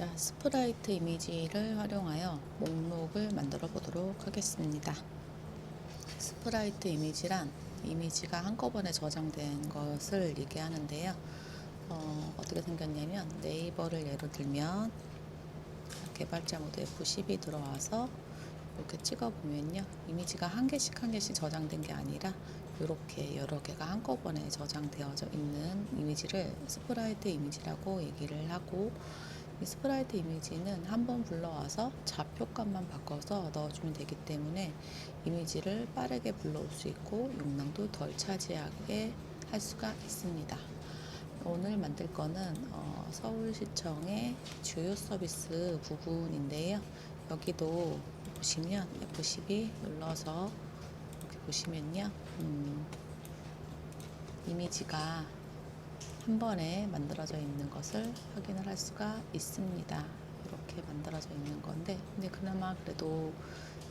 자, 스프라이트 이미지를 활용하여 목록을 만들어 보도록 하겠습니다. 스프라이트 이미지란 이미지가 한꺼번에 저장된 것을 얘기하는데요. 어떻게 생겼냐면 네이버를 예로 들면 개발자 모드 F12 들어와서 이렇게 찍어 보면요, 이미지가 한 개씩 한 개씩 저장된 게 아니라 이렇게 여러 개가 한꺼번에 저장되어져 있는 이미지를 스프라이트 이미지라고 얘기를 하고, 이 스프라이트 이미지는 한번 불러와서 좌표값만 바꿔서 넣어주면 되기 때문에 이미지를 빠르게 불러올 수 있고 용량도 덜 차지하게 할 수가 있습니다. 오늘 만들 거는 서울시청의 주요 서비스 부분인데요. 여기도 보시면 F12 눌러서 이렇게 보시면요, 이미지가 한 번에 만들어져 있는 것을 확인을 할 수가 있습니다. 이렇게 만들어져 있는 건데, 근데 그나마 그래도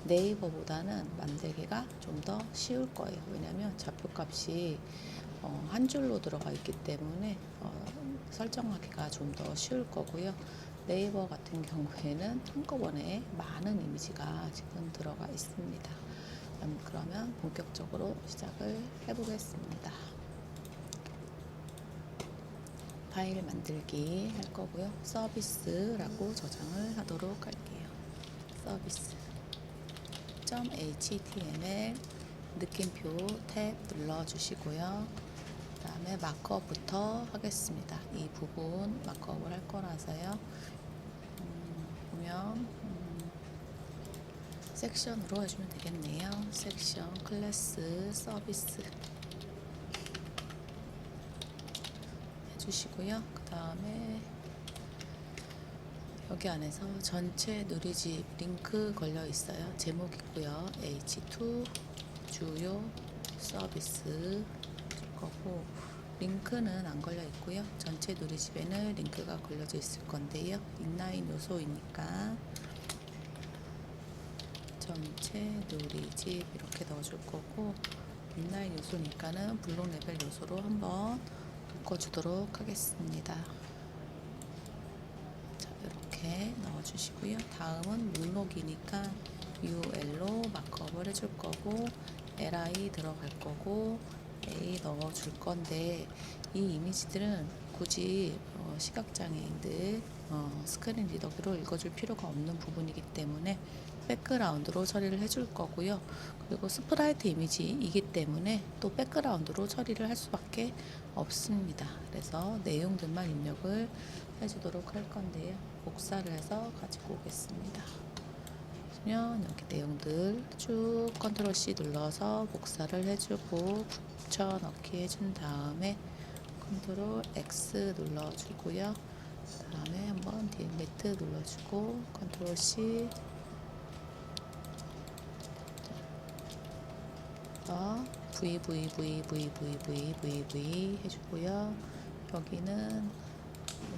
네이버보다는 만들기가 좀 더 쉬울 거예요. 왜냐하면 좌표값이 한 줄로 들어가 있기 때문에 설정하기가 좀 더 쉬울 거고요. 네이버 같은 경우에는 한꺼번에 많은 이미지가 지금 들어가 있습니다. 그러면 본격적으로 시작을 해보겠습니다. 파일 만들기 할 거고요. 서비스라고 저장을 하도록 할게요. 서비스 .html 느낌표 탭 눌러주시고요. 그 다음에 마크업부터 하겠습니다. 이 부분 마크업을 할 거라서요. 보면 섹션으로 해주면 되겠네요. 섹션, 클래스, 서비스 해주시고요. 그 다음에 여기 안에서 전체 누리집 링크 걸려 있어요. 제목 있고요. H2 주요 서비스 줄 거고, 링크는 안 걸려 있고요. 전체 누리집에는 링크가 걸려져 있을 건데요. 인라인 요소이니까 전체 누리집 이렇게 넣어줄 거고, 인라인 요소니까는 블록 레벨 요소로 한번 묶어주도록 하겠습니다. 이렇게 넣어주시고요. 다음은 목록이니까 UL로 마크업을 해줄 거고, LI 들어갈 거고, A 넣어줄 건데, 이 이미지들은 굳이 시각장애인들 스크린 리더기로 읽어줄 필요가 없는 부분이기 때문에 백그라운드로 처리를 해줄 거고요. 그리고 스프라이트 이미지이기 때문에 또 백그라운드로 처리를 할 수밖에 없습니다. 그래서 내용들만 입력을 해주도록 할 건데요. 복사를 해서 가지고 오겠습니다. 그러면 여기 내용들 쭉 컨트롤 C 눌러서 복사를 해주고 붙여넣기 해준 다음에 컨트롤 X 눌러주고요. 그 다음에 한번 딜리트 눌러주고 컨트롤 C V 해주고요. 여기는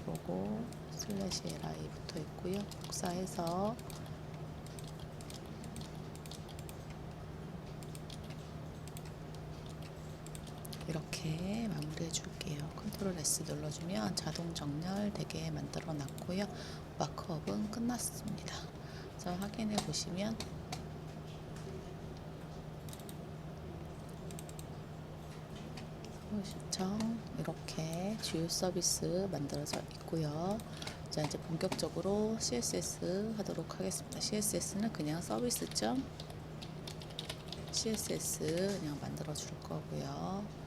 보고 슬래시 li 붙어 있고요. 복사해서 이렇게 마무리해 줄게요. 컨트롤 S 눌러주면 자동 정렬되게 만들어 놨고요. 마크업은 끝났습니다. 자, 확인해 보시면 서울시청 이렇게 주요 서비스 만들어져 있고요. 자, 이제 본격적으로 CSS 하도록 하겠습니다. CSS는 그냥 서비스.css 그냥 만들어 줄 거고요.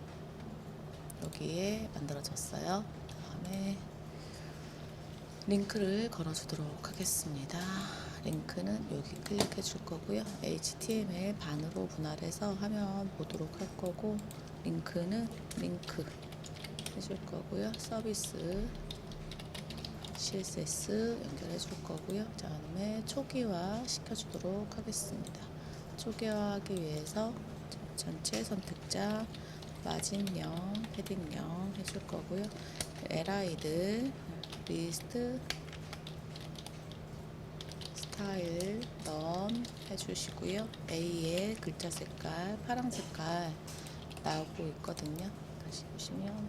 여기에 만들어졌어요. 다음에 링크를 걸어주도록 하겠습니다. 링크는 여기 클릭해 줄 거고요. HTML 반으로 분할해서 화면 보도록 할 거고, 링크는 링크 해줄 거고요. 서비스 CSS 연결해 줄 거고요. 그 다음에 초기화 시켜주도록 하겠습니다. 초기화하기 위해서 전체 선택자 마진명, 패딩명 해줄 거고요. LI들 리스트 스타일 넌 해주시고요. A의 글자 색깔 파란 색깔 나오고 있거든요. 다시 보시면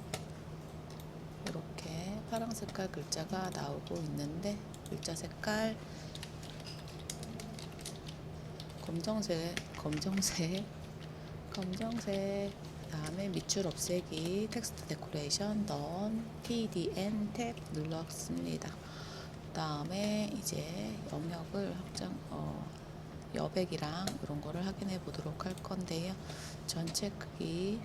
이렇게 파란 색깔 글자가 나오고 있는데, 글자 색깔 검정색, 그다음에 밑줄 없애기, 텍스트 데코레이션, 넌, TDN 탭 눌렀습니다. 그다음에 이제 영역을 여백이랑 이런 거를 확인해 보도록 할 건데요. 전체 크기는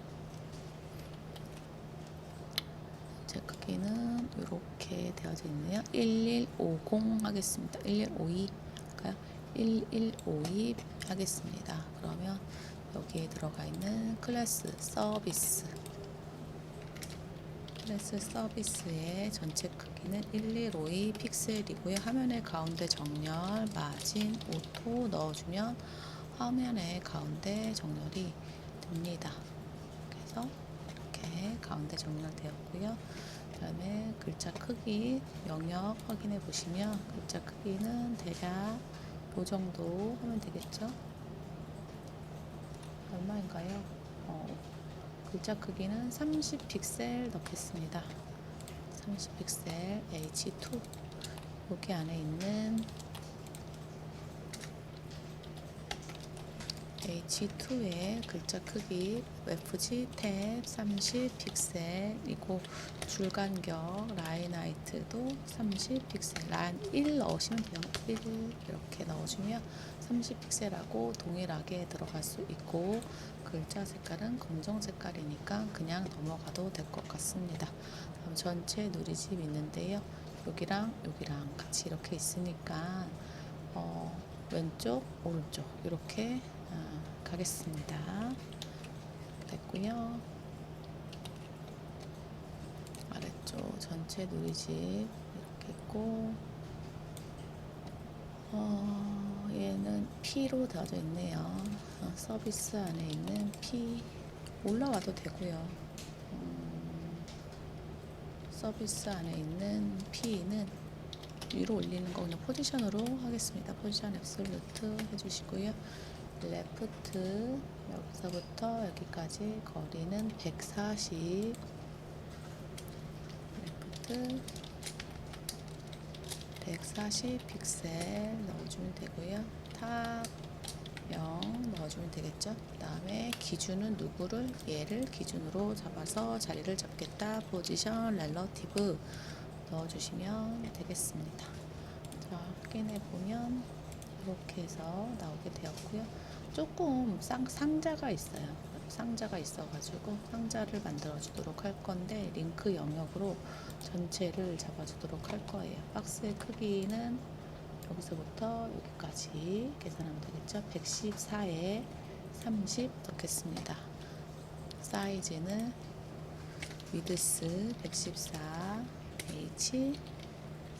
이렇게 되어져 있네요. 1150 하겠습니다. 1152 할까요? 1152 하겠습니다. 그러면 여기에 들어가 있는 클래스 서비스의 전체 크기는 1152 픽셀이고요. 화면의 가운데 정렬, 마진, 오토 넣어주면 화면의 가운데 정렬이 됩니다. 그래서 이렇게 가운데 정렬되었고요. 그 다음에 글자 크기 영역 확인해 보시면 글자 크기는 대략 이 정도 하면 되겠죠? 얼마인가요? 글자 크기는 30 픽셀 넣겠습니다. 30 픽셀 H2 여기 안에 있는 H2의 글자 크기 FG 탭 30 픽셀이고 줄간격 라인 하이트도 30 픽셀 라인 1 넣으시면 돼요. 1 이렇게 넣어주면 30 픽셀하고 동일하게 들어갈 수 있고 글자 색깔은 검정 색깔이니까 그냥 넘어가도 될 것 같습니다. 다음 전체 누리집 있는데요. 여기랑 같이 이렇게 있으니까 왼쪽 오른쪽 이렇게 가겠습니다. 됐고요. 아래쪽 전체 누리집 이렇게 있고 얘는 P로 되어져 있네요. 서비스 안에 있는 P 올라와도 되고요. 서비스 안에 있는 P는 위로 올리는 거 그냥 포지션으로 하겠습니다. 포지션 앱솔루트 해주시고요. 레프트 여기서부터 여기까지 거리는 140 레프트 140 픽셀 넣어주면 되고요. 탑 0 넣어주면 되겠죠. 그 다음에 기준은 얘를 기준으로 잡아서 자리를 잡겠다. 포지션 렐러티브 넣어주시면 되겠습니다. 자, 확인해 보면 이렇게 해서 나오게 되었고요. 조금 상자가 있어요. 상자가 있어가지고 상자를 만들어 주도록 할 건데 링크 영역으로 전체를 잡아주도록 할 거예요. 박스의 크기는 여기서부터 여기까지 계산하면 되겠죠. 114에 30 넣겠습니다. 사이즈는 위드스 114 H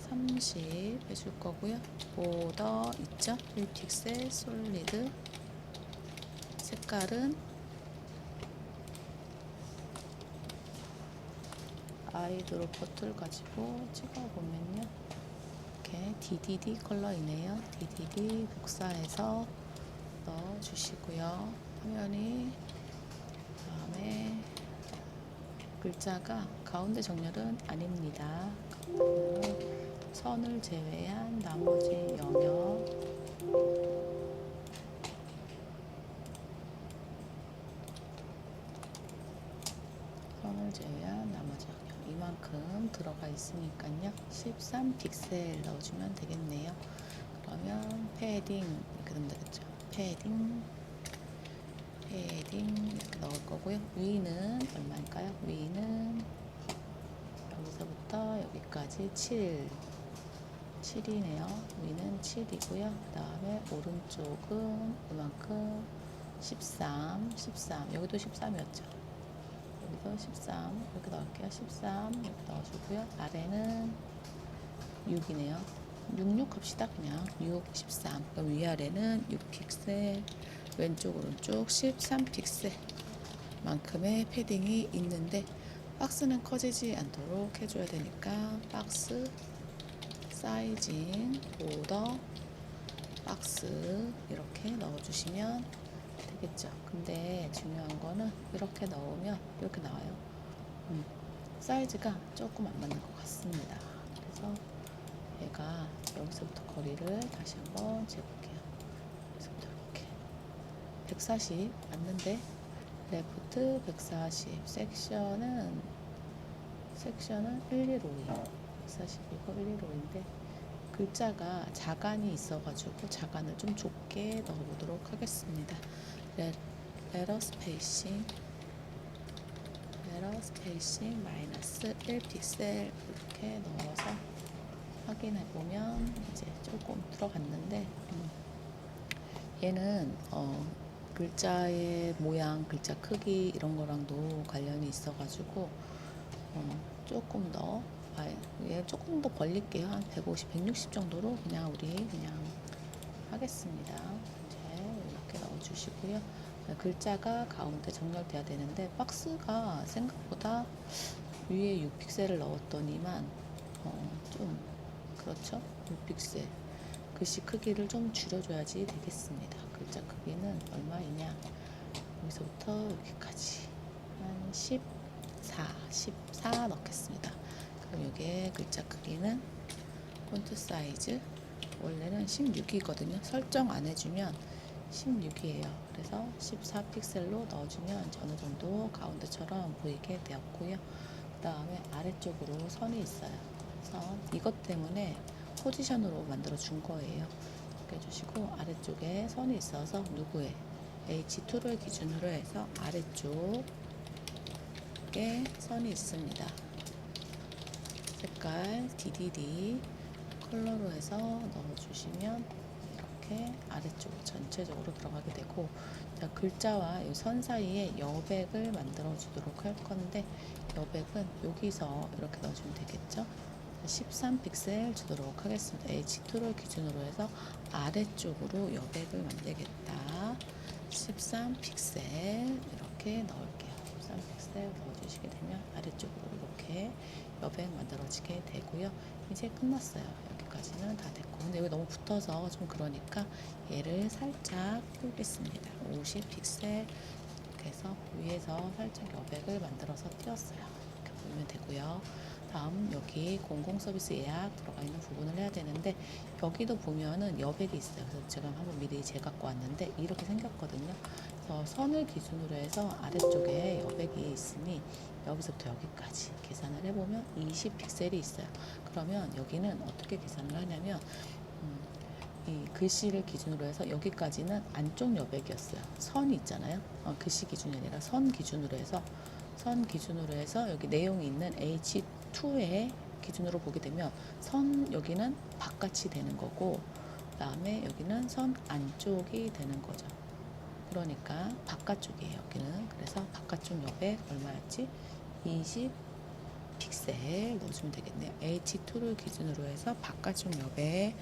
30 해줄 거고요. 보더 있죠? 1픽셀 솔리드 색깔은 아이드롭 버튼 가지고 찍어보면요. 이렇게 DDD 컬러이네요. DDD 복사해서 넣어주시고요. 화면이 다음에 글자가 가운데 정렬은 아닙니다. 선을 제외한 나머지 영역 선을 제외한 나머지 영역 이만큼 들어가 있으니까요. 13 픽셀 넣어주면 되겠네요. 그러면 패딩 이렇게 되면 되겠죠. 패딩 이렇게 넣을 거고요. 위는 얼마일까요? 위는 여기서부터 여기까지 7이네요. 위는 7이고요. 그 다음에 오른쪽은 이만큼 13 여기도 13이었죠. 여기도 13 이렇게 넣을게요. 13 이렇게 넣어주고요. 아래는 6이네요. 66 합시다. 그냥 6, 13 그럼 위아래는 6픽셀 왼쪽 오른쪽 13픽셀 만큼의 패딩이 있는데 박스는 커지지 않도록 해줘야 되니까 박스 사이징 보더 박스 이렇게 넣어주시면 되겠죠. 근데 중요한 거는 이렇게 넣으면 이렇게 나와요. 사이즈가 조금 안 맞는 것 같습니다. 그래서 얘가 여기서부터 거리를 다시 한번 재볼게요. 여기서부터 이렇게 140 맞는데 레프트 140 섹션은 1252 140이고 115인데 글자가 자간이 있어가지고 자간을 좀 좁게 넣어보도록 하겠습니다. 레터 스페이싱 마이너스 1픽셀 이렇게 넣어서 확인해 보면 이제 조금 들어갔는데 얘는 글자의 모양, 글자 크기 이런 거랑도 관련이 있어가지고 조금 더 얘 조금 더 벌릴게요. 한 150, 160 정도로 그냥 우리 그냥 하겠습니다. 이제 이렇게 넣어주시고요. 글자가 가운데 정렬돼야 되는데 박스가 생각보다 위에 6픽셀을 넣었더니만 좀 그렇죠? 6픽셀 글씨 크기를 좀 줄여줘야지 되겠습니다. 글자 크기는 얼마이냐? 여기서부터 여기까지 한 14 넣겠습니다. 그럼 여기에 글자 크기는 폰트 사이즈 원래는 16이거든요. 설정 안 해주면 16이에요. 그래서 14픽셀로 넣어주면 어느 정도 가운데처럼 보이게 되었고요. 그 다음에 아래쪽으로 선이 있어요. 선 이것 때문에 포지션으로 만들어 준 거예요. 이렇게 해주시고 아래쪽에 선이 있어서 누구의 H2를 기준으로 해서 아래쪽에 선이 있습니다. 색깔 DDD 컬러로 해서 넣어주시면 이렇게 아래쪽 전체적으로 들어가게 되고, 자, 글자와 이 선 사이에 여백을 만들어 주도록 할 건데 여백은 여기서 이렇게 넣어주면 되겠죠. 13픽셀 주도록 하겠습니다. H2를 기준으로 해서 아래쪽으로 여백을 만들겠다. 13픽셀 이렇게 넣을게요. 13픽셀 넣어주시게 되면 아래쪽으로 이렇게 여백 만들어지게 되고요. 이제 끝났어요. 여기까지는 다 됐고, 근데 여기 너무 붙어서 좀 그러니까 얘를 살짝 띄우겠습니다. 50픽셀 이렇게 해서 위에서 살짝 여백을 만들어서 띄웠어요. 이렇게 보면 되고요. 다음 여기 공공 서비스 예약 들어가 있는 부분을 해야 되는데 여기도 보면은 여백이 있어요. 그래서 제가 한번 미리 재갖고 왔는데 이렇게 생겼거든요. 그래서 선을 기준으로 해서 아래쪽에 여백이 있으니 여기서부터 여기까지 계산을 해보면 20픽셀이 있어요. 그러면 여기는 어떻게 계산을 하냐면 이 글씨를 기준으로 해서 여기까지는 안쪽 여백이었어요. 선이 있잖아요. 글씨 기준이 아니라 선 기준으로 해서 여기 내용이 있는 H2의 기준으로 보게 되면 선 여기는 바깥이 되는 거고, 그 다음에 여기는 선 안쪽이 되는 거죠. 그러니까 바깥쪽이에요. 여기는. 그래서 바깥쪽 여백 얼마였지? 20픽셀 넣어주면 되겠네요. H2를 기준으로 해서 바깥쪽 여백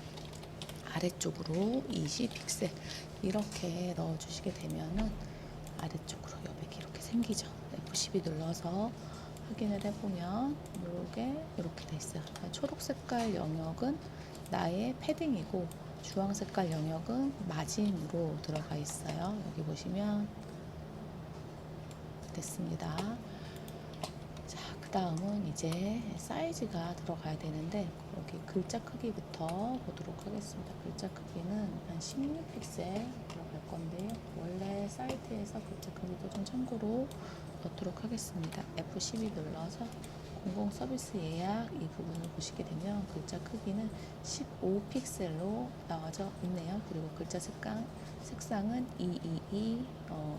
아래쪽으로 20픽셀 이렇게 넣어주시게 되면은 아래쪽으로 여백이 이렇게 생기죠. F12 눌러서 확인을 해보면 이렇게 돼 있어요. 초록 색깔 영역은 나의 패딩이고 주황 색깔 영역은 마진으로 들어가 있어요. 여기 보시면 됐습니다. 자, 그 다음은 이제 사이즈가 들어가야 되는데 여기 글자 크기부터 보도록 하겠습니다. 글자 크기는 한 16픽셀 들어갈 건데요. 원래 사이트에서 글자 크기도 좀 참고로 넣도록 하겠습니다. F12 눌러서 공공 서비스 예약 이 부분을 보시게 되면 글자 크기는 15픽셀로 나와져 있네요. 그리고 글자 색상은 222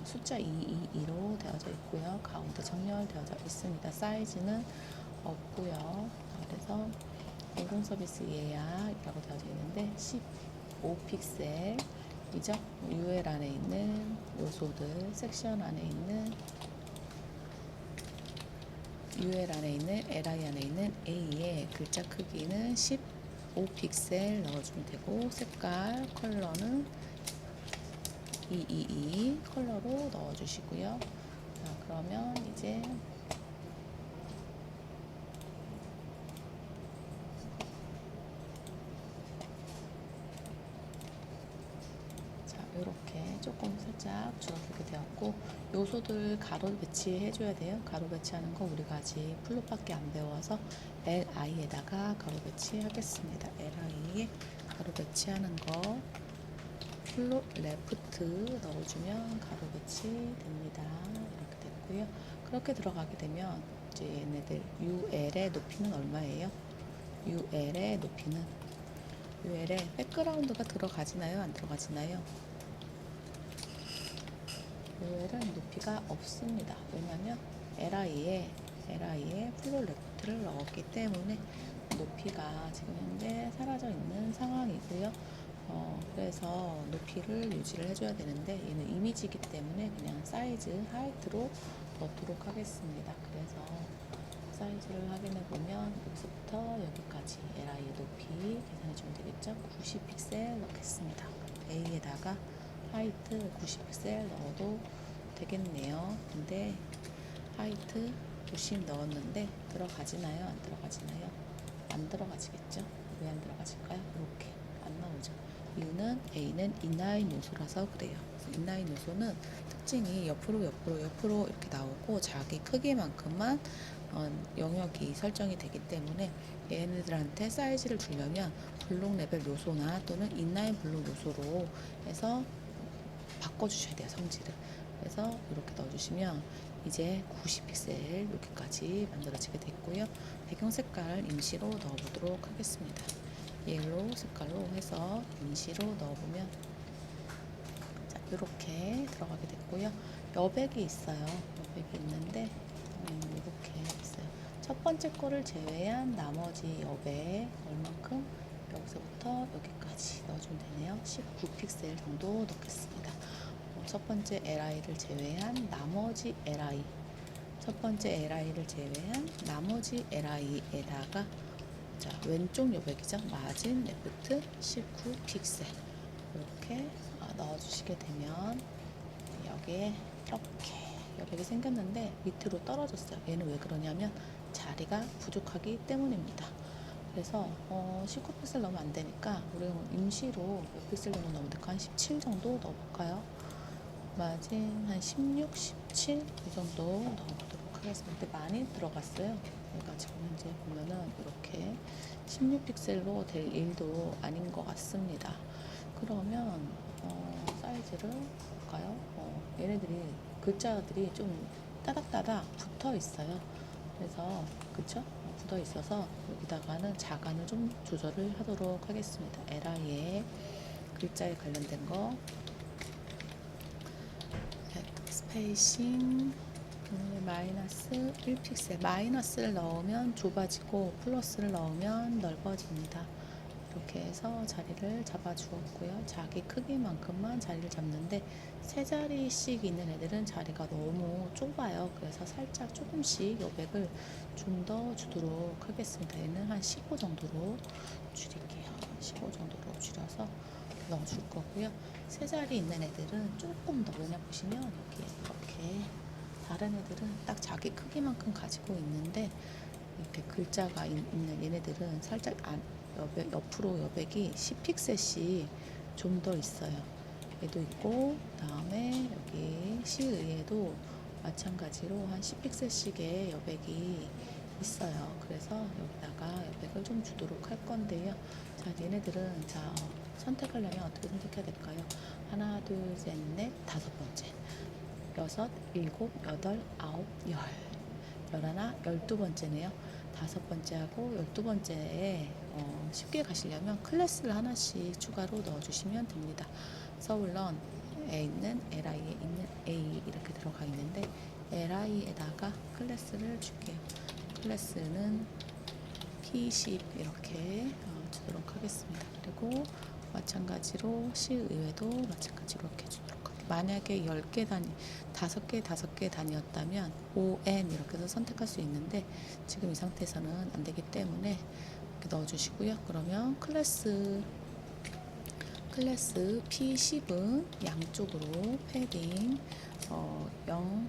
숫자 222로 되어져 있고요. 가운데 정렬되어져 있습니다. 사이즈는 없고요. 그래서 공공 서비스 예약이라고 되어져 있는데 15픽셀이죠. UL 안에 있는 요소들 섹션 안에 있는 UL 안에 있는 LI 안에 있는 A의 글자 크기는 15픽셀 넣어주면 되고, 색깔 컬러는 222 컬러로 넣어주시고요. 자, 그러면 이제 이렇게 조금 살짝 줄어들게 되었고, 요소들 가로 배치해 줘야 돼요. 가로 배치하는 거 우리가 아직 플롯밖에 안 배워서 LI에다가 가로 배치하겠습니다. LI에 가로 배치하는 거 플롯 레프트 넣어주면 가로 배치 됩니다. 이렇게 됐고요. 그렇게 들어가게 되면 이제 얘네들 UL의 높이는 얼마예요? UL의 높이는 UL에 백그라운드가 들어가지나요? 안 들어가지나요? UL은 높이가 없습니다. 왜냐하면 LI에 플롯 레프트를 넣었기 때문에 높이가 지금 현재 사라져 있는 상황이고요. 그래서 높이를 유지를 해줘야 되는데 얘는 이미지이기 때문에 그냥 사이즈 하이트로 넣도록 하겠습니다. 그래서 사이즈를 확인해 보면 여기서부터 여기까지 LI 높이 계산해 주면 되겠죠. 90 픽셀 넣겠습니다. A에다가 하이트 90 픽셀 넣어도 되겠네요. 근데 하이트 90 넣었는데 들어가지나요? 안 들어가지나요? 안 들어가지겠죠? 왜 안 들어가질까요? 이렇게 안 나오죠. 이유는 A는 인라인 요소라서 그래요. 인라인 요소는 특징이 옆으로 이렇게 나오고 자기 크기만큼만 영역이 설정이 되기 때문에 얘네들한테 사이즈를 주려면 블록 레벨 요소나 또는 인라인 블록 요소로 해서 바꿔주셔야 돼요, 성질을. 그래서 이렇게 넣어주시면 이제 90 픽셀 여기까지 만들어지게 됐고요. 배경 색깔 임시로 넣어보도록 하겠습니다. 옐로우 색깔로 해서 임시로 넣어보면 자, 이렇게 들어가게 됐고요. 여백이 있어요. 여백이 있는데 이렇게 있어요. 첫 번째 거를 제외한 나머지 여백 얼만큼 여기서부터 여기까지 넣어주면 되네요. 19 픽셀 정도 넣겠습니다. 첫 번째 LI를 제외한 나머지 LI 첫 번째 LI를 제외한 나머지 LI에다가 자, 왼쪽 여백이죠. 마진 레프트 19 픽셀 이렇게 넣어주시게 되면 여기에 이렇게 여백이 생겼는데 밑으로 떨어졌어요. 얘는 왜 그러냐면 자리가 부족하기 때문입니다. 그래서 19 픽셀 넣으면 안 되니까 우리 임시로 몇 픽셀 정도 넣으면 될까? 한 17 정도 넣어볼까요? 마진 한 16, 17 이 정도 넣어보도록 하겠습니다. 근데 많이 들어갔어요. 그러니까 지금 현재 보면은 이렇게 16픽셀로 될 일도 아닌 것 같습니다. 그러면 사이즈를 볼까요? 얘네들이 글자들이 좀 따닥따닥 붙어 있어요. 그래서 그쵸? 붙어 있어서 여기다가는 자간을 좀 조절을 하도록 하겠습니다. LI의 글자에 관련된 거 스페이싱 마이너스 1픽셀 마이너스를 넣으면 좁아지고 플러스를 넣으면 넓어집니다. 이렇게 해서 자리를 잡아 주었고요. 자기 크기만큼만 자리를 잡는데 세 자리씩 있는 애들은 자리가 너무 좁아요. 그래서 살짝 조금씩 여백을 좀 더 주도록 하겠습니다. 얘는 한 15 정도로 줄일게요. 15 정도로 줄여서 넣어줄 거고요. 세 자리 있는 애들은 조금 더 왜냐 보시면 여기 이렇게 다른 애들은 딱 자기 크기만큼 가지고 있는데 이렇게 글자가 있는 얘네들은 살짝 옆으로 여백이 10픽셀씩 좀 더 있어요. 얘도 있고 그다음에 여기 C의에도 마찬가지로 한 10픽셀씩의 여백이 있어요. 그래서 여기다가 여백을 좀 주도록 할 건데요. 자, 얘네들은 자 선택하려면 어떻게 선택해야 될까요? 하나, 둘, 셋, 넷, 다섯 번째, 여섯, 일곱, 여덟, 아홉, 열, 열하나, 12번째네요. 다섯 번째하고 12번째에 쉽게 가시려면 클래스를 하나씩 추가로 넣어주시면 됩니다. 서울런에 있는 LI에 있는 A 이렇게 들어가 있는데 LI에다가 클래스를 줄게요. 클래스는 P10 이렇게 주도록 하겠습니다. 그리고 마찬가지로 C의회도 마찬가지로 이렇게 주도록 할게요. 만약에 10개 단위, 5개 단위였다면 ON 이렇게 해서 선택할 수 있는데 지금 이 상태에서는 안 되기 때문에 이렇게 넣어주시고요. 그러면 클래스 P10은 양쪽으로 패딩 0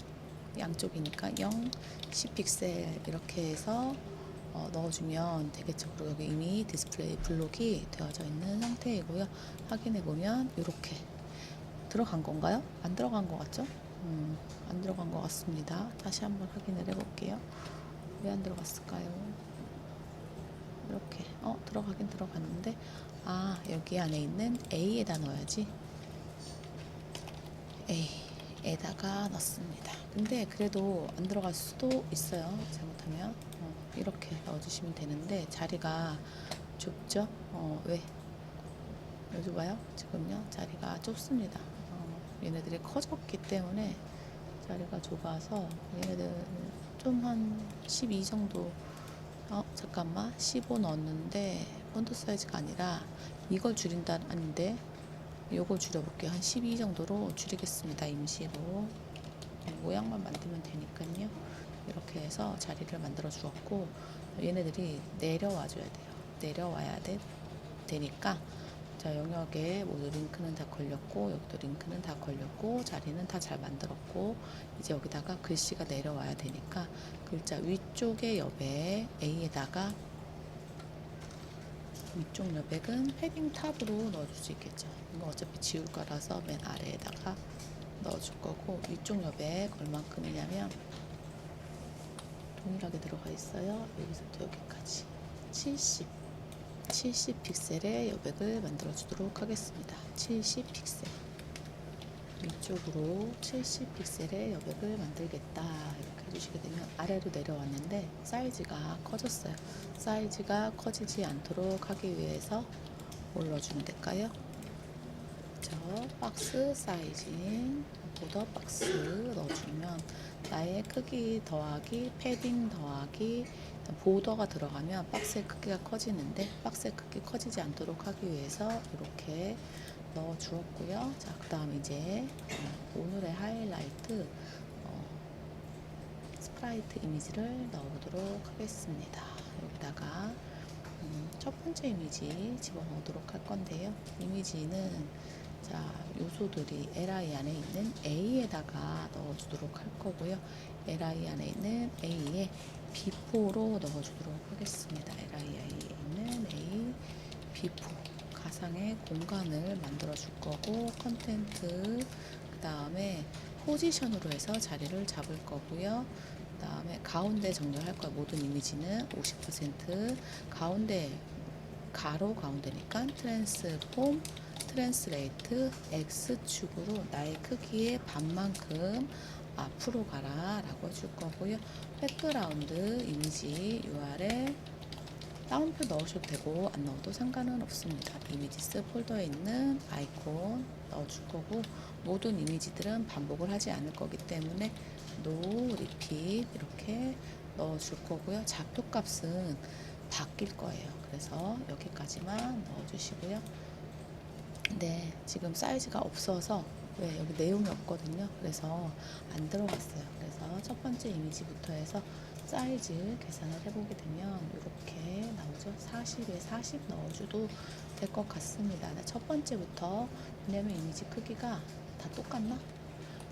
양쪽이니까 0, 10픽셀 이렇게 해서 넣어주면 되겠죠. 그리고 여기 이미 디스플레이 블록이 되어져 있는 상태이고요. 확인해 보면 이렇게 들어간 건가요? 안 들어간 것 같죠? 안 들어간 것 같습니다. 다시 한번 확인을 해볼게요. 왜 안 들어갔을까요? 이렇게 들어가긴 들어갔는데 여기 안에 있는 A에다 넣어야지. A에다가 넣습니다. 근데 그래도 안 들어갈 수도 있어요. 잘못하면 이렇게 넣어주시면 되는데 자리가 좁죠? 왜? 여기 봐요. 지금요 자리가 좁습니다. 얘네들이 커졌기 때문에 자리가 좁아서 얘네들 좀 한 12 정도 잠깐만 15 넣었는데 폰트 사이즈가 아니라 이걸 줄인다는데 요걸 줄여볼게요. 한 12 정도로 줄이겠습니다. 임시로 모양만 만들면 되니까요. 이렇게 해서 자리를 만들어 주었고 얘네들이 내려와 줘야 돼요. 내려와야 되니까 자, 영역에 모두 링크는 다 걸렸고 여기도 링크는 다 걸렸고 자리는 다 잘 만들었고 이제 여기다가 글씨가 내려와야 되니까 글자 위쪽의 여백 A에다가 위쪽 여백은 패딩 탑으로 넣어줄 수 있겠죠. 이거 어차피 지울 거라서 맨 아래에다가 넣어줄 거고 위쪽 여백 얼만큼이냐면 동일하게 들어가 있어요. 여기서부터 여기까지 70 픽셀의 여백을 만들어 주도록 하겠습니다. 70 픽셀 위쪽으로 70 픽셀의 여백을 만들겠다 이렇게 해주시게 되면 아래로 내려왔는데 사이즈가 커졌어요. 사이즈가 커지지 않도록 하기 위해서 뭘 넣어주면 될까요? 저 박스 사이징 보더 박스 넣어주면 나의 크기 더하기 패딩 더하기 보더가 들어가면 박스의 크기가 커지는데 박스의 크기 커지지 않도록 하기 위해서 이렇게 넣어 주었고요. 자, 그 다음 이제 오늘의 하이라이트 스프라이트 이미지를 넣어보도록 하겠습니다. 여기다가 첫 번째 이미지 집어넣도록 할 건데요. 이미지는 자, 요소들이 li 안에 있는 A에다가 넣어주도록 할 거고요. li 안에 있는 A에 B4로 넣어주도록 하겠습니다. li 안에 있는 A B4 가상의 공간을 만들어 줄 거고 컨텐트 그 다음에 포지션으로 해서 자리를 잡을 거고요. 그 다음에 가운데 정렬할 거예요. 모든 이미지는 50% 가운데 가로 가운데니까 트랜스폼 트랜스레이트 X축으로 나의 크기의 반만큼 앞으로 가라 라고 해줄 거고요. 백그라운드 이미지 URL 다운표 넣으셔도 되고 안 넣어도 상관은 없습니다. 이미지스 폴더에 있는 아이콘 넣어줄 거고 모든 이미지들은 반복을 하지 않을 거기 때문에 no repeat 이렇게 넣어줄 거고요. 좌표 값은 바뀔 거예요. 그래서 여기까지만 넣어주시고요. 네, 지금 사이즈가 없어서 왜 여기 내용이 없거든요. 그래서 안 들어갔어요. 그래서 첫 번째 이미지부터 해서 사이즈 계산을 해보게 되면 이렇게 나오죠. 40에 40 넣어줘도 될 것 같습니다. 네, 첫 번째부터 왜냐면 이미지 크기가 다 똑같나?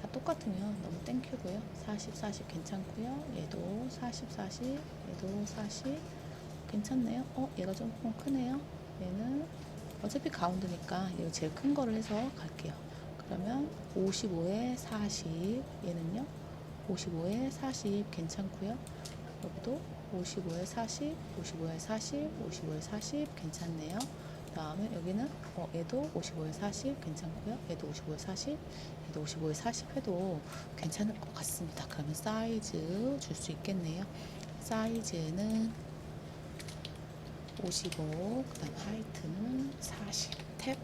다 똑같으면 너무 땡큐고요. 40, 40 괜찮고요. 얘도 40, 40, 얘도 40 괜찮네요. 얘가 좀 크네요. 얘는 어차피 가운데니까 이거 제일 큰 거를 해서 갈게요. 그러면 55에 40 얘는요 55에 40 괜찮고요. 여기도 55에 40 55에 40 55에 40 괜찮네요. 그 다음에 여기는 얘도 55에 40 괜찮고요. 얘도 55에 40 얘도 55에 40 해도 괜찮을 것 같습니다. 그러면 사이즈 줄 수 있겠네요. 사이즈는 55, 그 다음 하이트는 40 탭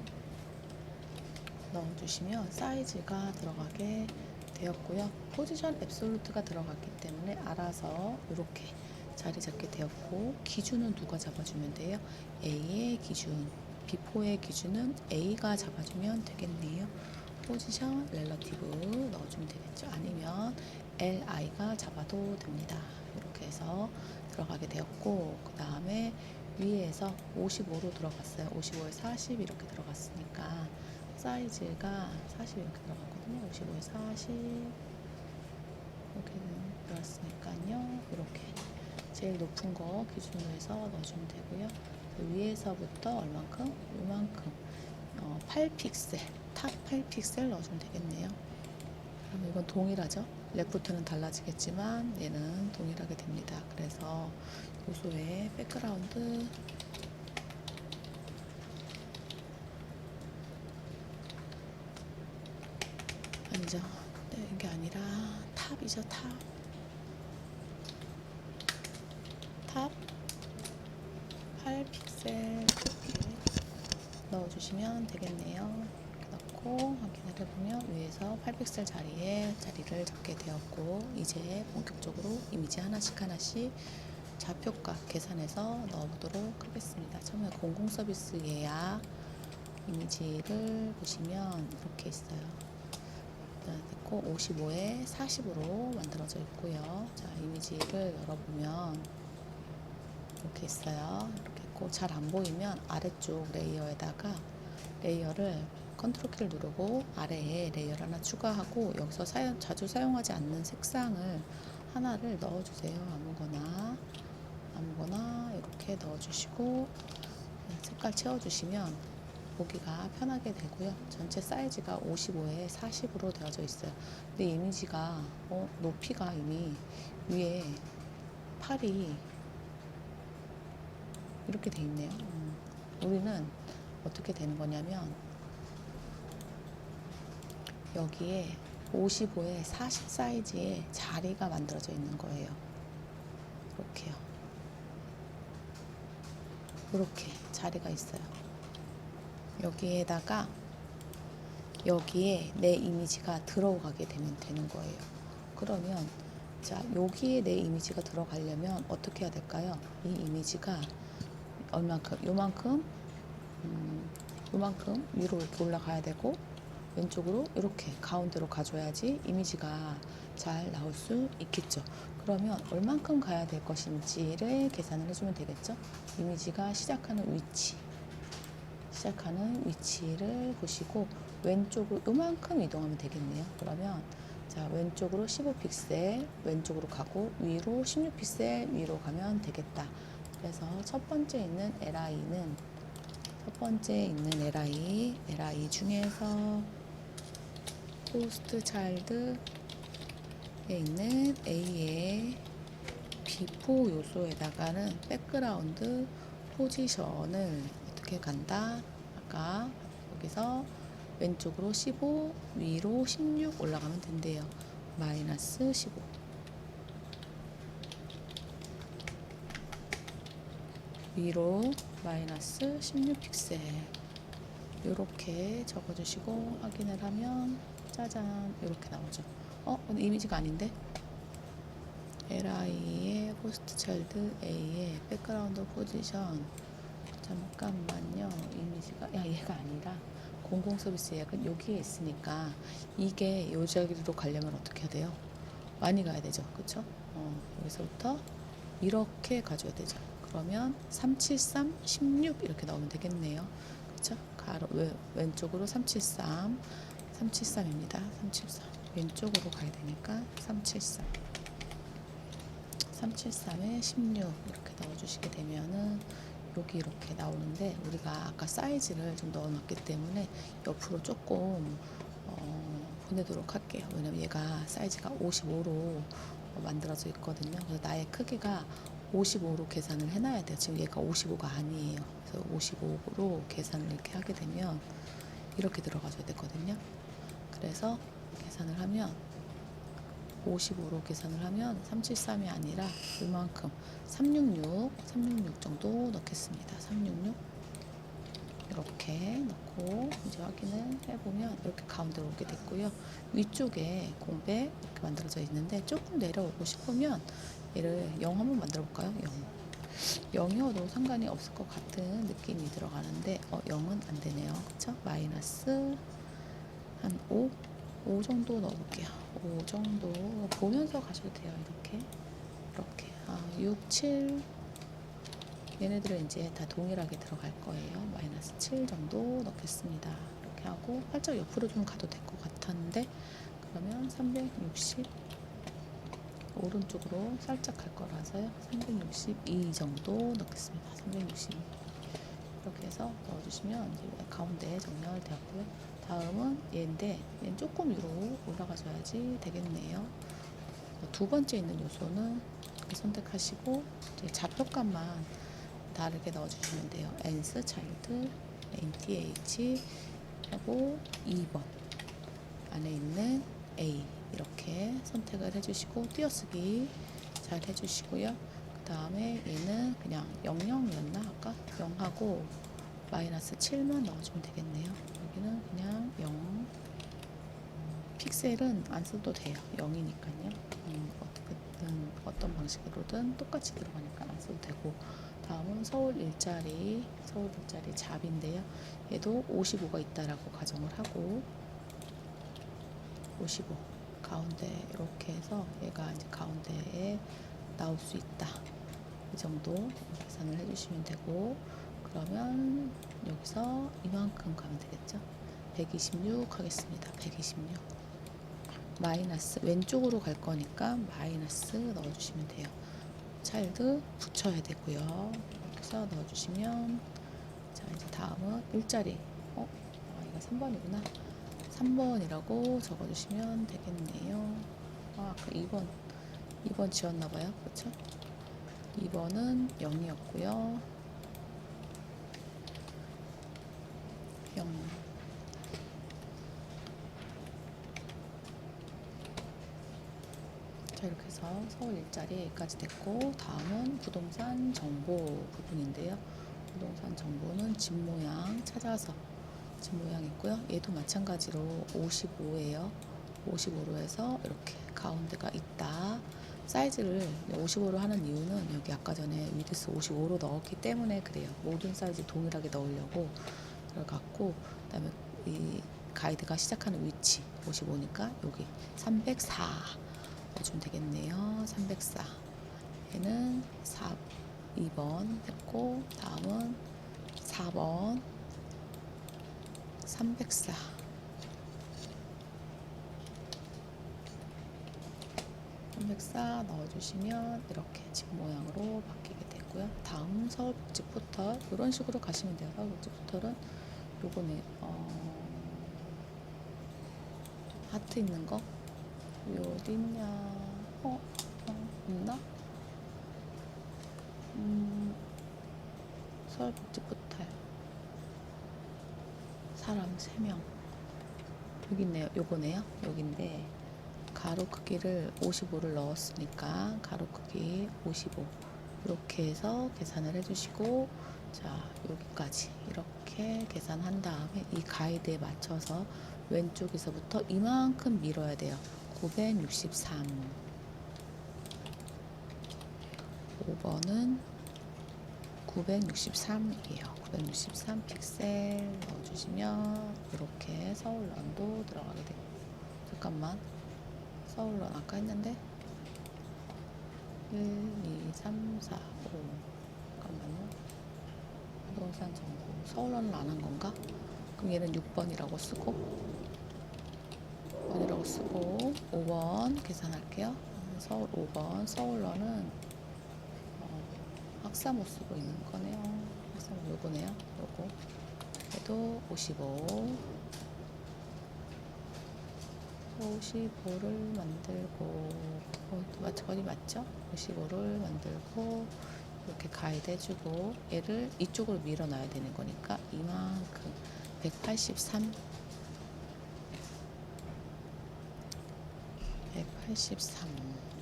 넣어주시면 사이즈가 들어가게 되었고요. 포지션 앱솔루트가 들어갔기 때문에 알아서 이렇게 자리 잡게 되었고 기준은 누가 잡아주면 돼요? A의 기준, B4의 기준은 A가 잡아주면 되겠네요. 포지션 렐러티브 넣어주면 되겠죠. 아니면 LI가 잡아도 됩니다. 이렇게 해서 들어가게 되었고 그 다음에 위에서 55로 들어갔어요. 55에 40 이렇게 들어갔으니까 사이즈가 40 이렇게 들어갔거든요. 55에 40 이렇게 들어갔으니까요. 이렇게 제일 높은 거 기준으로 해서 넣어주면 되고요. 그 위에서부터 얼만큼? 요만큼 8픽셀 탑 8픽셀 넣어주면 되겠네요. 그럼 이건 동일하죠? 레프트는 달라지겠지만 얘는 동일하게 됩니다. 그래서 요소의 백그라운드 아니죠. 네, 이게 아니라 탑이죠. 탑 8픽셀 이렇게 넣어주시면 되겠네요. 이렇게 넣고 확인을 해보면 위에서 8픽셀 자리를 잡게 되었고, 이제 본격적으로 이미지 하나씩 좌표값 계산해서 넣어보도록 하겠습니다. 처음에 공공 서비스 예약 이미지를 보시면 이렇게 있어요. 됐고 55에 40으로 만들어져 있고요. 자, 이미지를 열어보면 이렇게 있어요. 이렇게 있고, 잘 안 보이면 아래쪽 레이어에다가 레이어를 컨트롤 키를 누르고 아래에 레이어를 하나 추가하고, 여기서 자주 사용하지 않는 색상을 하나를 넣어주세요. 아무거나 이렇게 넣어주시고 색깔 채워주시면 보기가 편하게 되고요. 전체 사이즈가 55에 40으로 되어져 있어요. 근데 이미지가 높이가 이미 위에 팔이 이렇게 돼 있네요. 우리는 어떻게 되는 거냐면 여기에 55에 40 사이즈의 자리가 만들어져 있는 거예요. 이렇게요. 이렇게 자리가 있어요. 여기에 내 이미지가 들어가게 되면 되는 거예요. 그러면 자, 여기에 내 이미지가 들어가려면 어떻게 해야 될까요? 이 이미지가 요만큼 위로 이렇게 올라가야 되고, 왼쪽으로 이렇게 가운데로 가줘야지 이미지가 잘 나올 수 있겠죠. 그러면 얼만큼 가야 될 것인지를 계산을 해주면 되겠죠. 이미지가 시작하는 위치를 보시고 왼쪽으로 요만큼 이동하면 되겠네요. 그러면 자, 왼쪽으로 15픽셀 왼쪽으로 가고 위로 16픽셀 위로 가면 되겠다. 그래서 첫 번째 있는 LI 중에서 포스트 차일드에 있는 A의 비포 요소에다가는 백그라운드 포지션을 어떻게 간다? 아까 여기서 왼쪽으로 15, 위로 16 올라가면 된대요. 마이너스 15. 위로 마이너스 16픽셀 이렇게 적어주시고 확인을 하면 짜잔 이렇게 나오죠. 근데 이미지가 아닌데? LI의 포스트 차일드 A의 백그라운드 포지션, 잠깐만요. 이미지가 얘가 아니라 공공 서비스 예약은 여기에 있으니까 이게 요 자리로 가려면 어떻게 해야 돼요? 많이 가야 되죠. 그쵸? 여기서부터 이렇게 가져야 되죠. 그러면 373, 16 이렇게 나오면 되겠네요. 그쵸? 왼쪽으로 373입니다. 373 왼쪽으로 가야 되니까 373에 16 이렇게 넣어주시게 되면은 여기 이렇게 나오는데, 우리가 아까 사이즈를 좀 넣어놨기 때문에 옆으로 조금 보내도록 할게요. 왜냐면 얘가 사이즈가 55로 만들어져 있거든요. 그래서 나의 크기가 55로 계산을 해놔야 돼요. 지금 얘가 55가 아니에요. 그래서 55로 계산을 이렇게 하게 되면 이렇게 들어가줘야 되거든요. 그래서 계산을 하면 55로 계산을 하면 373이 아니라 이만큼 366 정도 넣겠습니다. 366 이렇게 넣고 이제 확인을 해보면 이렇게 가운데로 오게 됐고요. 위쪽에 공백 이렇게 만들어져 있는데 조금 내려오고 싶으면 얘를 0 한번 만들어 볼까요? 0이어도 상관이 없을 것 같은 느낌이 들어가는데 0은 안 되네요. 그쵸? 마이너스 한 5 정도 넣어볼게요. 5 정도 보면서 가셔도 돼요. 이렇게 6, 7 얘네들은 이제 다 동일하게 들어갈 거예요. 마이너스 7 정도 넣겠습니다. 이렇게 하고 살짝 옆으로 좀 가도 될 것 같았는데, 그러면 360 오른쪽으로 살짝 갈 거라서요. 362 정도 넣겠습니다. 362 이렇게 해서 넣어주시면 이제 가운데 정렬되었고요. 다음은 얘인데 얘는 조금 위로 올라가줘야지 되겠네요. 두 번째 있는 요소는 선택하시고 이제 좌표값만 다르게 넣어주시면 돼요. ans child nth 하고 2번 안에 있는 a 이렇게 선택을 해주시고 띄어쓰기 잘 해주시고요. 그 다음에 얘는 그냥 00이었나 아까 0하고 마이너스 7만 넣어주면 되겠네요. 여기는 그냥 0 픽셀은 안 써도 돼요. 0이니까요. 어떻게든 어떤 방식으로든 똑같이 들어가니까 안 써도 되고 다음은 서울 일자리 잡인데요. 얘도 55가 있다라고 가정을 하고 55 가운데 이렇게 해서 얘가 이제 가운데에 나올 수 있다. 이 정도 계산을 해주시면 되고 그러면 여기서 이만큼 가면 되겠죠. 126 하겠습니다. 126 마이너스 왼쪽으로 갈 거니까 마이너스 넣어주시면 돼요. 차일드 붙여야 되고요. 이렇게 해서 넣어주시면 자 이제 다음은 일자리 이거 3번이구나. 3번이라고 적어주시면 되겠네요. 아까 2번 지웠나봐요. 그렇죠? 2번은 0이었고요. 0 자 이렇게 해서 서울 일자리 여기까지 됐고 다음은 부동산 정보 부분인데요. 부동산 정보는 집 모양 찾아서 집 모양 있고요. 얘도 마찬가지로 55예요. 55로 해서 이렇게 가운데가 있다. 사이즈를 55로 하는 이유는 여기 아까 전에 위드스 55로 넣었기 때문에 그래요. 모든 사이즈 동일하게 넣으려고 들어갔고 그다음에 이 가이드가 시작하는 위치 55니까 여기 304 넣어주면 되겠네요. 304 얘는 2번 했고 다음은 4번 304 304 넣어주시면 이렇게 집 모양으로 바뀌게 되고요. 다음 서울복지 포털 이런 식으로 가시면 돼요. 서울복지 포털은 요거네 하트 있는 거 어디 있냐 없나? 서울복지 포털 사람 3명 여기 있네요. 요거네요. 여기인데 가로 크기를 55를 넣었으니까 가로 크기 55 이렇게 해서 계산을 해주시고 자 여기까지 이렇게 계산한 다음에 이 가이드에 맞춰서 왼쪽에서부터 이만큼 밀어야 돼요. 963 5번은 963이에요. 963 픽셀 넣어주시면 이렇게 서울런도 들어가게 돼요. 잠깐만 서울런 아까 했는데 1, 2, 3, 4, 5 잠깐만요. 부동산 정보 서울런을 안 한 건가? 그럼 얘는 6번이라고 쓰고 5번 계산할게요. 서울 5번 서울런은 학사모 쓰고 있는 거네요. 학사모 요거네요. 요거 얘도 55를 만들고 어디 맞죠? 55를 만들고 이렇게 가이드 해주고 얘를 이쪽으로 밀어놔야 되는 거니까 이만큼 183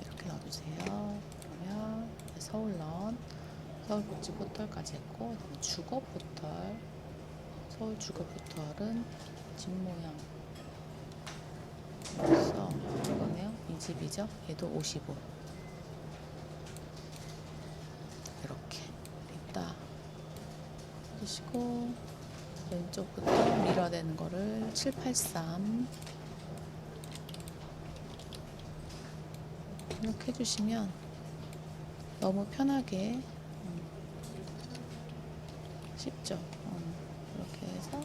이렇게 넣어주세요. 그러면 서울런 서울복지 포털까지 했고 주거 포털 서울 주거 포털은 집 모양 그래서 이거네요. 이 집이죠. 얘도 55 이렇게 있다 해주시고 왼쪽부터 밀어내는 거를 783 이렇게 해주시면 너무 편하게 쉽죠. 이렇게 해서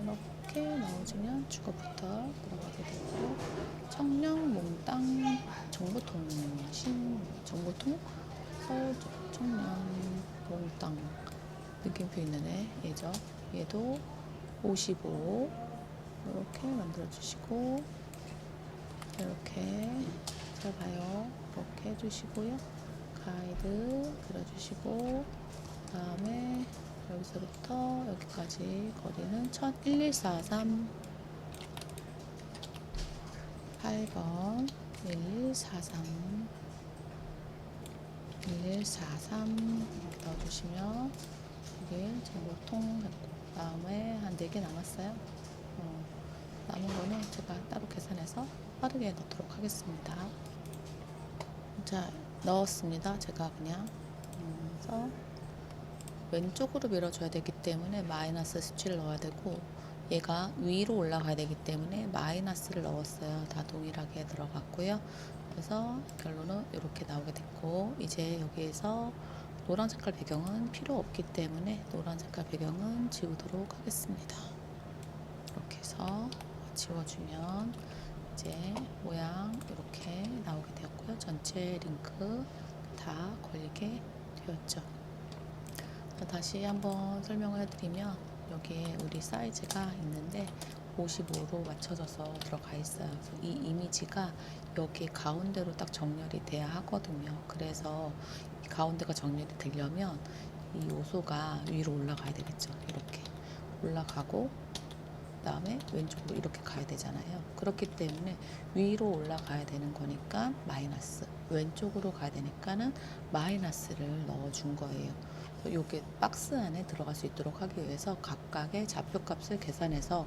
이렇게 넣어주면 주거부터 들어가게 되고 청령 몽땅 정보통 서울 청년 몽땅 느낌표 있는 애 얘죠. 얘도 55 이렇게 만들어 주시고, 이렇게 잘 봐요. 이렇게 해주시고요. 가이드 그려주시고, 그 다음에 여기서부터 여기까지 거리는 1143 8번 1143 1143 이렇게 넣어주시면 이게 정보통 했고, 그 다음에 한 4개 남았어요. 남은 거는 제가 따로 계산해서 빠르게 넣도록 하겠습니다. 자, 넣었습니다. 제가 그냥 그래서 왼쪽으로 밀어줘야 되기 때문에 마이너스 17 넣어야 되고, 얘가 위로 올라가야 되기 때문에 마이너스를 넣었어요. 다 동일하게 들어갔고요. 그래서 결론은 이렇게 나오게 됐고, 이제 여기에서 노란 색깔 배경은 필요 없기 때문에 노란 색깔 배경은 지우도록 하겠습니다. 이렇게 해서 지워주면 이제 모양 이렇게 나오게 되었고요. 전체 링크 다 걸리게 되었죠. 다시 한번 설명을 해드리면, 여기에 우리 사이즈가 있는데 55로 맞춰져서 들어가 있어요. 그래서 이 이미지가 여기 가운데로 딱 정렬이 돼야 하거든요. 그래서 이 가운데가 정렬이 되려면 이 요소가 위로 올라가야 되겠죠. 이렇게 올라가고, 그 다음에 왼쪽으로 이렇게 가야 되잖아요. 그렇기 때문에 위로 올라가야 되는 거니까 마이너스, 왼쪽으로 가야 되니까는 마이너스를 넣어준 거예요. 이게 박스 안에 들어갈 수 있도록 하기 위해서 각각의 좌표값을 계산해서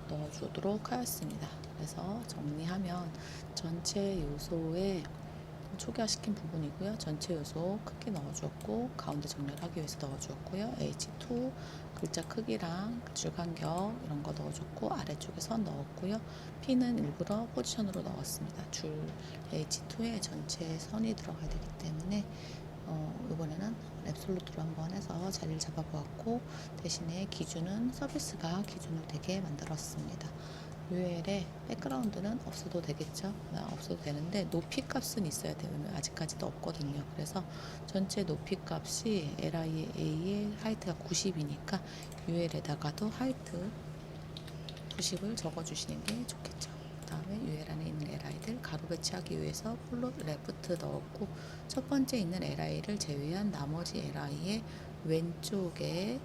넣어주도록 하였습니다. 그래서 정리하면 전체 요소에 초기화시킨 부분이고요. 전체 요소 크기 넣어주었고, 가운데 정렬하기 위해서 넣어주었고요. H2 글자 크기랑 줄 간격 이런 거 넣어줬고, 아래쪽에 선 넣었고요. P는 일부러 포지션으로 넣었습니다. 줄 H2에 전체 선이 들어가야 되기 때문에 이번에는 앱솔루트로 한번 해서 자리를 잡아보았고, 대신에 기준은 서비스가 기준을 되게 만들었습니다. UL에 백그라운드는 없어도 되겠죠. 없어도 되는데 높이 값은 있어야 돼요. 아직까지도 없거든요. 그래서 전체 높이 값이 LIA의 하이트가 90이니까 UL에다가도 하이트 90을 적어주시는 게 좋겠죠. 그 다음에 UL 안에 있는 LI들 가로 배치하기 위해서 폴로 레프트 넣었고, 첫 번째 있는 LI를 제외한 나머지 LI의 왼쪽에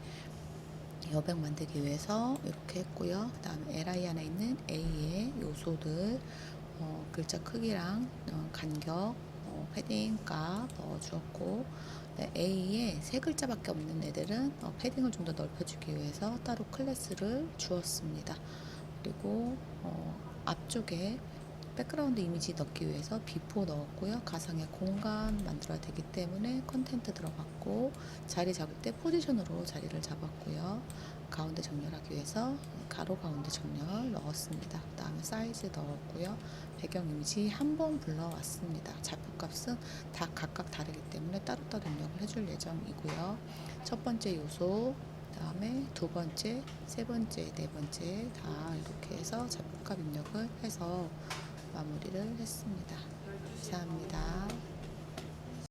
여백 만들기 위해서 이렇게 했고요. 그 다음에 LI 안에 있는 A의 요소들 글자 크기랑 간격, 패딩 값 넣어주었고, A에 세 글자밖에 없는 애들은 패딩을 좀 더 넓혀주기 위해서 따로 클래스를 주었습니다. 그리고 앞쪽에 백그라운드 이미지 넣기 위해서 비포 넣었고요. 가상의 공간 만들어야 되기 때문에 컨텐트 들어갔고, 자리 잡을 때 포지션으로 자리를 잡았고요. 가운데 정렬하기 위해서 가로 가운데 정렬 넣었습니다. 그 다음에 사이즈 넣었고요. 배경 이미지 한 번 불러왔습니다. 좌표값은 다 각각 다르기 때문에 따로따로 입력을 해줄 예정이고요. 첫 번째 요소, 그 다음에 두 번째, 세 번째, 네 번째 다 이렇게 해서 좌표값 입력을 해서 마무리를 했습니다. 감사합니다.